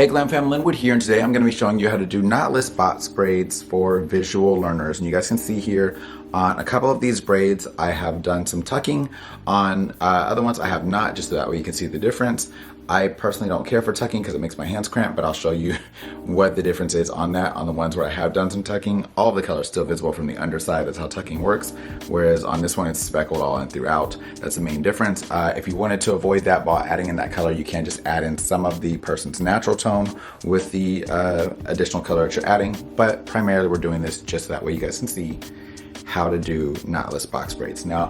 Hey GlamFam, Linwood here, and today I'm going to be showing you how to do knotless box braids for visual learners. And you guys can see here on a couple of these braids I have done some tucking. On other ones I have not, just so that way you can see the difference. I personally don't care for tucking because it makes my hands cramp, but I'll show you what the difference is on that. On the ones where I have done some tucking, all of the color is still visible from the underside. That's how tucking works. Whereas on this one, it's speckled all in throughout. That's the main difference. If you wanted to avoid that while adding in that color, you can just add in some of the person's natural tone with the additional color that you're adding. But primarily we're doing this just so that way you guys can see how to do knotless box braids. Now,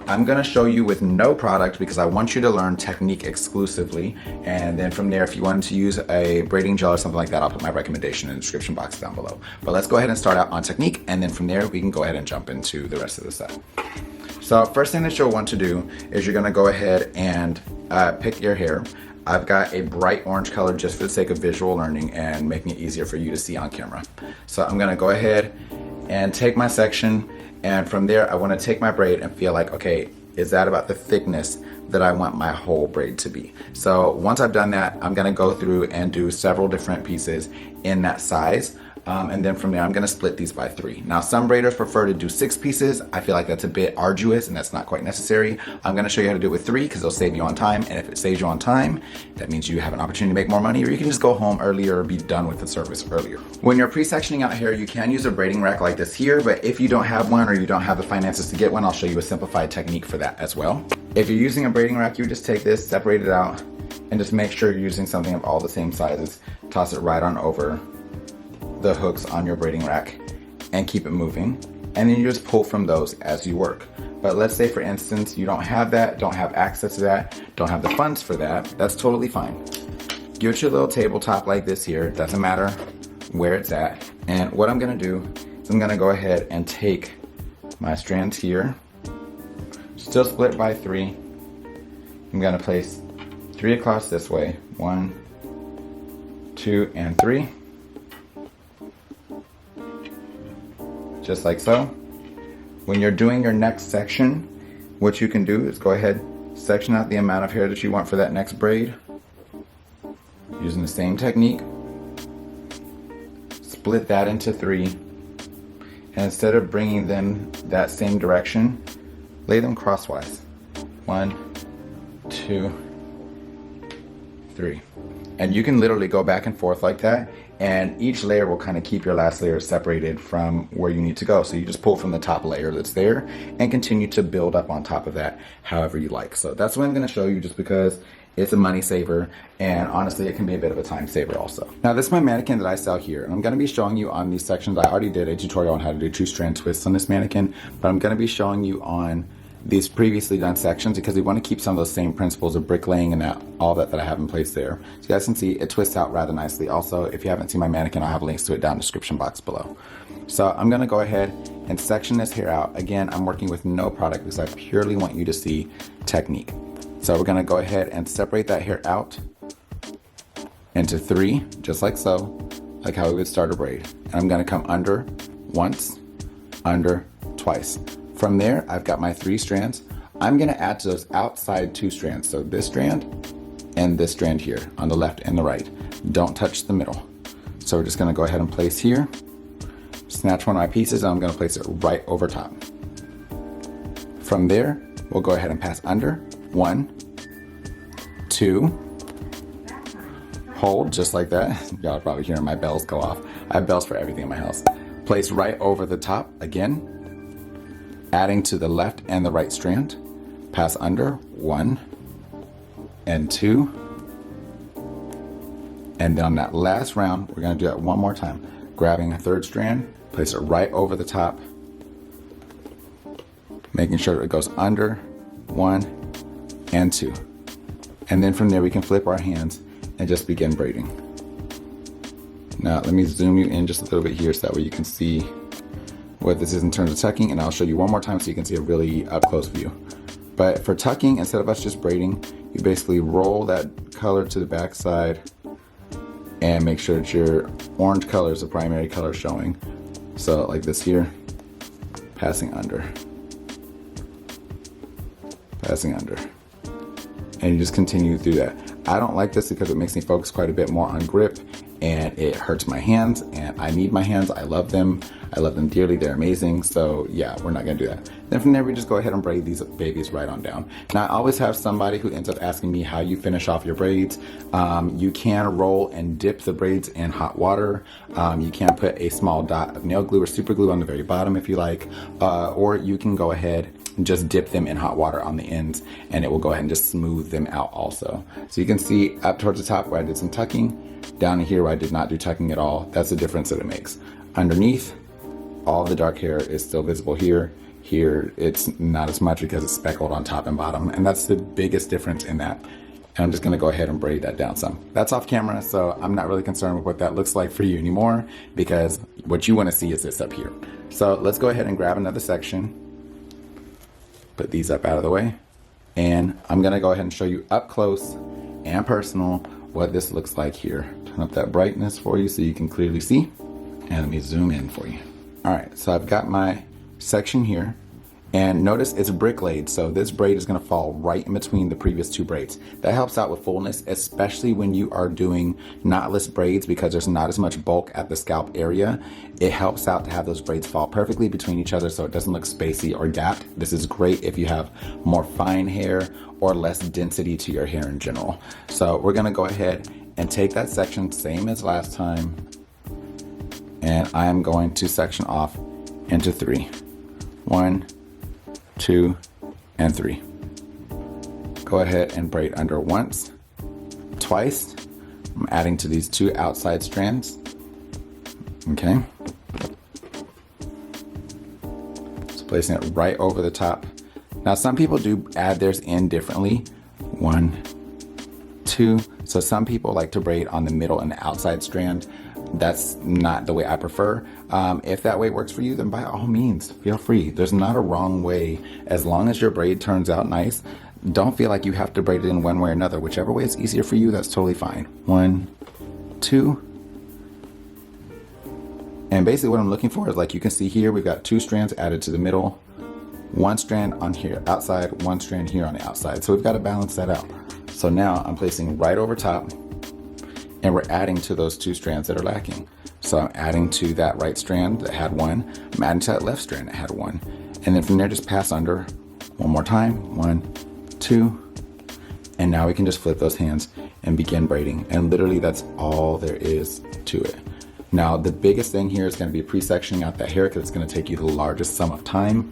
I'm gonna show you with no product because I want you to learn technique exclusively. And then from there, if you wanted to use a braiding gel or something like that, I'll put my recommendation in the description box down below. But let's go ahead and start out on technique. And then from there, we can go ahead and jump into the rest of the set. So first thing that you'll want to do is you're gonna go ahead and pick your hair. I've got a bright orange color just for the sake of visual learning and making it easier for you to see on camera. So I'm gonna go ahead and take my section, and from there I want to take my braid and feel like, okay, is that about the thickness that I want my whole braid to be? So once I've done that, I'm going to go through and do several different pieces in that size. And then from there, I'm going to split these by 3. Now, some braiders prefer to do 6 pieces. I feel like that's a bit arduous and that's not quite necessary. I'm going to show you how to do it with 3 because it'll save you on time. And if it saves you on time, that means you have an opportunity to make more money, or you can just go home earlier or be done with the service earlier. When you're pre-sectioning out hair, you can use a braiding rack like this here, but if you don't have one or you don't have the finances to get one, I'll show you a simplified technique for that as well. If you're using a braiding rack, you just take this, separate it out, and just make sure you're using something of all the same sizes. Toss it right on over the hooks on your braiding rack and keep it moving, and then you just pull from those as you work. But let's say for instance you don't have that, don't have access to that, don't have the funds for that, that's totally fine. Get your little tabletop like this here, doesn't matter where it's at, and what I'm gonna do is I'm gonna go ahead and take my strands here, still split by 3. I'm gonna place 3 across this way, 1, 2, and 3. Just like so. When you're doing your next section, what you can do is go ahead, section out the amount of hair that you want for that next braid, using the same technique. Split that into 3, and instead of bringing them that same direction, lay them crosswise. 1, 2, 3. And you can literally go back and forth like that, and each layer will kind of keep your last layer separated from where you need to go. So you just pull from the top layer that's there and continue to build up on top of that however you like. So that's what I'm going to show you, just because it's a money saver, and honestly it can be a bit of a time saver also. Now this is my mannequin that I sell here, and I'm going to be showing you on these sections. I already did a tutorial on how to do 2-strand twists on this mannequin, but I'm going to be showing you on these previously done sections because we want to keep some of those same principles of bricklaying and all that I have in place there. So you guys can see it twists out rather nicely. Also, if you haven't seen my mannequin, I'll have links to it down in the description box below. So I'm going to go ahead and section this hair out. Again, I'm working with no product because I purely want you to see technique. So we're going to go ahead and separate that hair out into 3, just like so, like how we would start a braid. And I'm going to come under once, under twice. From there, I've got my 3 strands. I'm gonna add to those outside 2 strands. So this strand and this strand here on the left and the right. Don't touch the middle. So we're just gonna go ahead and place here, snatch one of my pieces, and I'm gonna place it right over top. From there, we'll go ahead and pass under, 1, 2, hold just like that. Y'all are probably hearing my bells go off. I have bells for everything in my house. Place right over the top again, adding to the left and the right strand, pass under, 1 and 2, and then on that last round, we're gonna do that one more time. Grabbing a 3rd strand, place it right over the top, making sure it goes under, 1 and 2. And then from there, we can flip our hands and just begin braiding. Now, let me zoom you in just a little bit here so that way you can see what this is in terms of tucking, and I'll show you one more time so you can see a really up close view. But for tucking, instead of us just braiding, you basically roll that color to the back side and make sure that your orange color is the primary color showing. So like this here, passing under, and you just continue through that. I don't like this because it makes me focus quite a bit more on grip, and it hurts my hands, and I need my hands. I love them. I love them dearly. They're amazing. So yeah, we're not gonna do that. Then from there, we just go ahead and braid these babies right on down. Now, I always have somebody who ends up asking me how you finish off your braids. You can roll and dip the braids in hot water. You can put a small dot of nail glue or super glue on the very bottom if you like, or you can go ahead and just dip them in hot water on the ends, and it will go ahead and just smooth them out also. So you can see up towards the top where I did some tucking, down here where I did not do tucking at all. That's the difference that it makes. Underneath, all the dark hair is still visible here. Here, it's not as much because it's speckled on top and bottom, and that's the biggest difference in that. And I'm just gonna go ahead and braid that down some. That's off camera, so I'm not really concerned with what that looks like for you anymore, because what you wanna see is this up here. So let's go ahead and grab another section, put these up out of the way, and I'm gonna go ahead and show you up close and personal what this looks like here. Turn up that brightness for you so you can clearly see, and let me zoom in for you. All right, so I've got my section here, and notice it's brick laid, so this braid is gonna fall right in between the previous two braids. That helps out with fullness, especially when you are doing knotless braids, because there's not as much bulk at the scalp area. It helps out to have those braids fall perfectly between each other so it doesn't look spacey or gapped. This is great if you have more fine hair or less density to your hair in general. So we're gonna go ahead and take that section, same as last time, and I am going to section off into 3. 1, 2, and 3. Go ahead and braid under once, twice. I'm adding to these 2 outside strands. Okay. So placing it right over the top. Now some people do add theirs in differently. 1, 2. So some people like to braid on the middle and the outside strand. That's not the way I prefer. If that way works for you, then by all means, feel free. There's not a wrong way. As long as your braid turns out nice, don't feel like you have to braid it in one way or another. Whichever way is easier for you, that's totally fine. 1, 2. And basically what I'm looking for is, like you can see here, we've got 2 strands added to the middle, 1 strand on here outside, 1 strand here on the outside. So we've got to balance that out. So now I'm placing right over top, and we're adding to those 2 strands that are lacking. So I'm adding to that right strand that had 1, I'm adding to that left strand that had 1. And then from there, just pass under one more time, 1, 2, and now we can just flip those hands and begin braiding. And literally that's all there is to it. Now, the biggest thing here is gonna be pre-sectioning out that hair, because it's gonna take you the largest sum of time.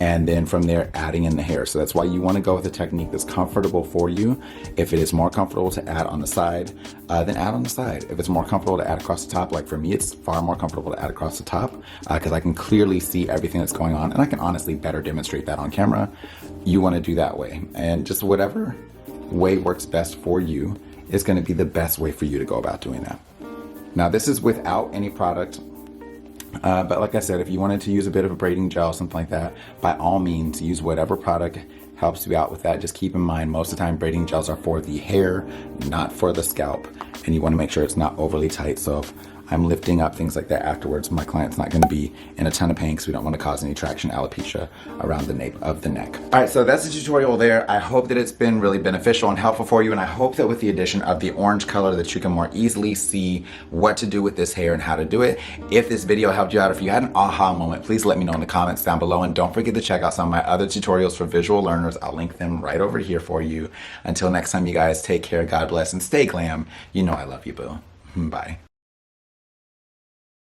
And then from there, adding in the hair. So that's why you wanna go with a technique that's comfortable for you. If it is more comfortable to add on the side, then add on the side. If it's more comfortable to add across the top, like for me, it's far more comfortable to add across the top, because I can clearly see everything that's going on, and I can honestly better demonstrate that on camera. You wanna do that way. And just whatever way works best for you is gonna be the best way for you to go about doing that. Now, this is without any product. But like I said, if you wanted to use a bit of a braiding gel, something like that, by all means, use whatever product helps you out with that. Just keep in mind, most of the time braiding gels are for the hair, not for the scalp. And you want to make sure it's not overly tight. So if I'm lifting up things like that afterwards, my client's not going to be in a ton of pain, because we don't want to cause any traction alopecia around the nape of the neck. All right, so that's the tutorial there. I hope that it's been really beneficial and helpful for you, and I hope that with the addition of the orange color that you can more easily see what to do with this hair and how to do it. If this video helped you out, if you had an aha moment, please let me know in the comments down below, and don't forget to check out some of my other tutorials for visual learners. I'll link them right over here for you. Until next time, you guys, take care, God bless, and stay glam. You know I love you, boo. Bye.